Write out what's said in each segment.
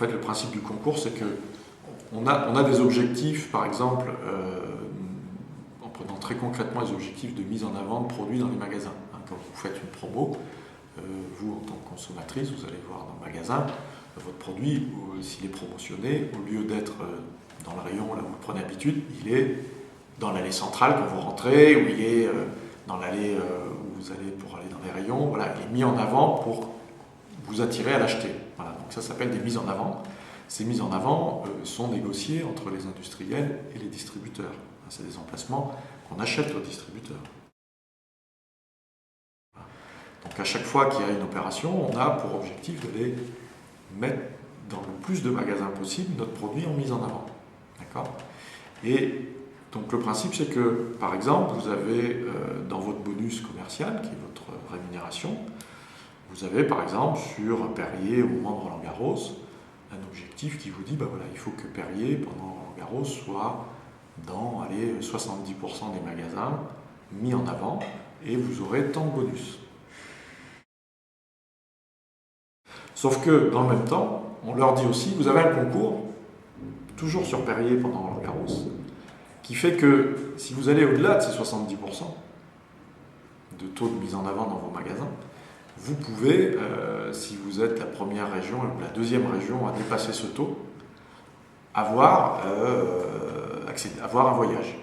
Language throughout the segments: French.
fait, le principe du concours, c'est que on a des objectifs, par exemple, en prenant très concrètement les objectifs de mise en avant de produits dans les magasins. Quand vous faites une promo, vous, en tant que consommatrice, vous allez voir dans le magasin, votre produit, s'il est promotionné, au lieu d'être dans le rayon là où vous le prenez d'habitude, il est dans l'allée centrale quand vous rentrez, ou il est dans l'allée où vous allez pour aller dans les rayons. Voilà, il est mis en avant pour vous attirer à l'acheter. Voilà, donc ça s'appelle des mises en avant. Ces mises en avant sont négociées entre les industriels et les distributeurs. C'est des emplacements qu'on achète aux distributeurs. Donc à chaque fois qu'il y a une opération, on a pour objectif d'aller mettre dans le plus de magasins possible notre produit en mise en avant. D'accord ? Et donc le principe, c'est que, par exemple, vous avez dans votre bonus commercial, qui est votre rémunération, vous avez par exemple sur Perrier au moment de Roland-Garros un objectif qui vous dit, ben voilà, il faut que Perrier, pendant Roland-Garros, soit dans 70% des magasins mis en avant, et vous aurez tant de bonus. Sauf que, dans le même temps, on leur dit aussi, vous avez un concours, toujours sur Perrier pendant Roland-Garros, qui fait que si vous allez au-delà de ces 70% de taux de mise en avant dans vos magasins, vous pouvez, si vous êtes la première région ou la deuxième région à dépasser ce taux, avoir un voyage.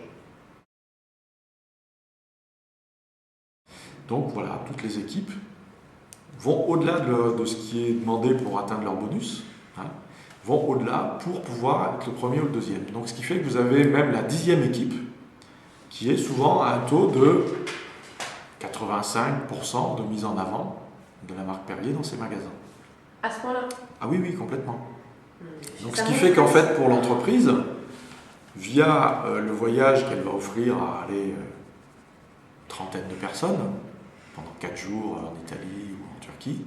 Donc voilà, toutes les équipes vont au-delà de ce qui est demandé pour atteindre leur bonus, vont au-delà pour pouvoir être le premier ou le deuxième. Donc ce qui fait que vous avez même la 10e équipe qui est souvent à un taux de 85% de mise en avant de la marque Perrier dans ses magasins. À ce point-là ? Ah oui, oui, complètement. Donc ce qui fait qu'en fait pour l'entreprise, via le voyage qu'elle va offrir à une trentaine de personnes pendant 4 jours en Italie ou en Turquie,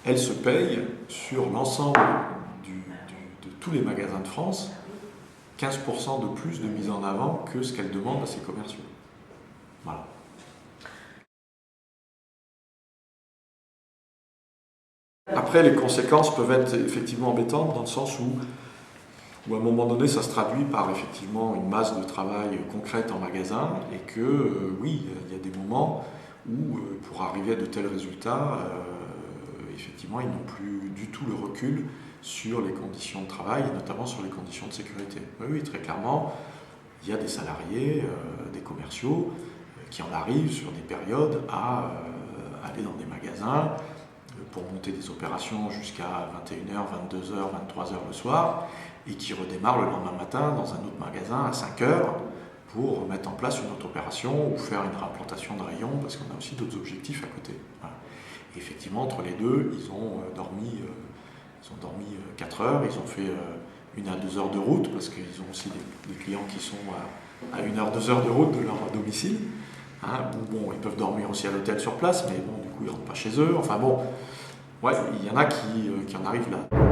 elle se paye sur l'ensemble de tous les magasins de France 15% de plus de mise en avant que ce qu'elle demande à ses commerciaux. Voilà. Après, les conséquences peuvent être effectivement embêtantes dans le sens où à un moment donné, ça se traduit par effectivement une masse de travail concrète en magasin et que, oui, il y a des moments où, pour arriver à de tels résultats, effectivement, ils n'ont plus du tout le recul sur les conditions de travail et notamment sur les conditions de sécurité. Oui, très clairement, il y a des salariés, des commerciaux qui en arrivent sur des périodes à aller dans des magasins pour monter des opérations jusqu'à 21h, 22h, 23h le soir et qui redémarrent le lendemain matin dans un autre magasin à 5h pour mettre en place une autre opération ou faire une réimplantation de rayon parce qu'on a aussi d'autres objectifs à côté. Voilà. Et effectivement, entre les deux, ils ont dormi 4 heures, ils ont fait 1 à 2 heures de route parce qu'ils ont aussi des clients qui sont à 1 heure, 2 heures de route de leur domicile. Bon, ils peuvent dormir aussi à l'hôtel sur place, mais bon, du coup, ils ne rentrent pas chez eux. Enfin bon, ouais, il y en a qui en arrivent là.